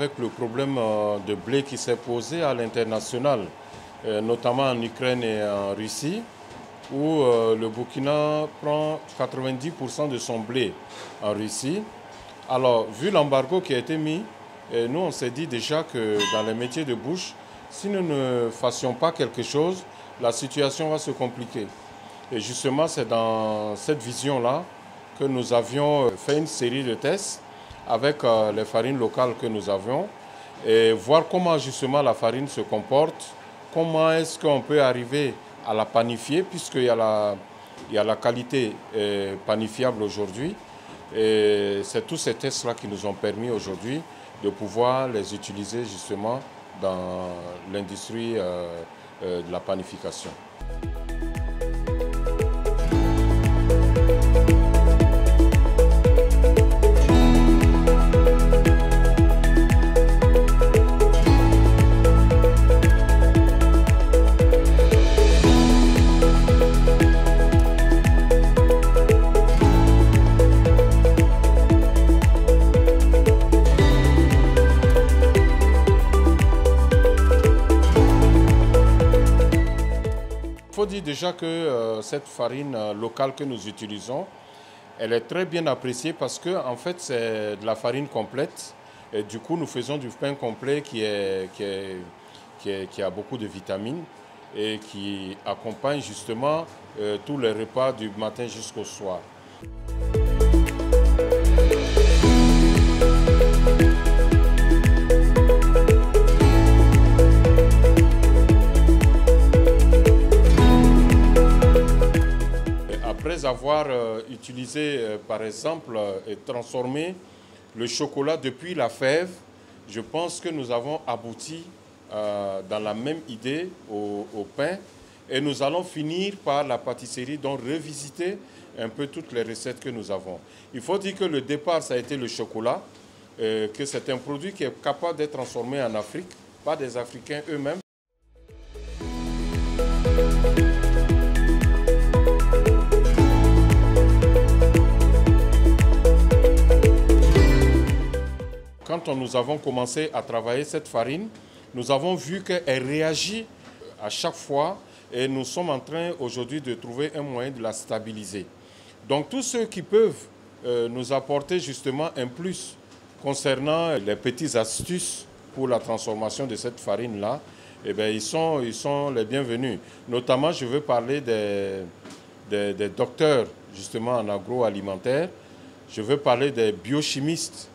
avec le problème de blé qui s'est posé à l'international, notamment en Ukraine et en Russie, où le Burkina prend 90% de son blé en Russie. Alors, vu l'embargo qui a été mis, nous on s'est dit déjà que dans les métiers de bouche, si nous ne fassions pas quelque chose, la situation va se compliquer. Et justement, c'est dans cette vision-là que nous avions fait une série de tests avec les farines locales que nous avions et voir comment justement la farine se comporte, comment est-ce qu'on peut arriver à la panifier puisqu'il y a la qualité panifiable aujourd'hui. Et c'est tous ces tests-là qui nous ont permis aujourd'hui de pouvoir les utiliser justement dans l'industrie de la panification. Il faut dire déjà que cette farine locale que nous utilisons, elle est très bien appréciée parce que en fait c'est de la farine complète et du coup nous faisons du pain complet qui a beaucoup de vitamines et qui accompagne justement tous les repas du matin jusqu'au soir. Après avoir utilisé, par exemple, et transformé le chocolat depuis la fève, je pense que nous avons abouti dans la même idée au pain et nous allons finir par la pâtisserie, donc revisiter un peu toutes les recettes que nous avons. Il faut dire que le départ, ça a été le chocolat, que c'est un produit qui est capable d'être transformé en Afrique, par des Africains eux-mêmes. Quand nous avons commencé à travailler cette farine, nous avons vu qu'elle réagit à chaque fois et nous sommes en train aujourd'hui de trouver un moyen de la stabiliser. Donc tous ceux qui peuvent nous apporter justement un plus concernant les petites astuces pour la transformation de cette farine-là, eh bien, ils sont les bienvenus. Notamment, je veux parler des docteurs justement en agroalimentaire, je veux parler des biochimistes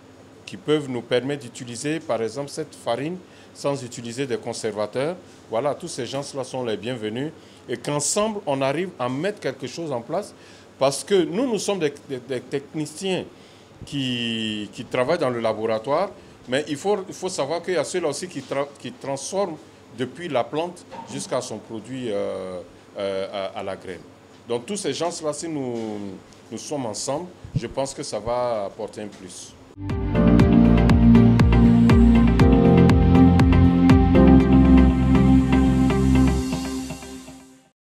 qui peuvent nous permettre d'utiliser, par exemple, cette farine sans utiliser des conservateurs. Voilà, tous ces gens-là sont les bienvenus et qu'ensemble, on arrive à mettre quelque chose en place parce que nous sommes des techniciens qui travaillent dans le laboratoire, mais il faut savoir qu'il y a ceux-là aussi qui transforment depuis la plante jusqu'à son produit à la graine. Donc tous ces gens-là, si nous sommes ensemble, je pense que ça va apporter un plus.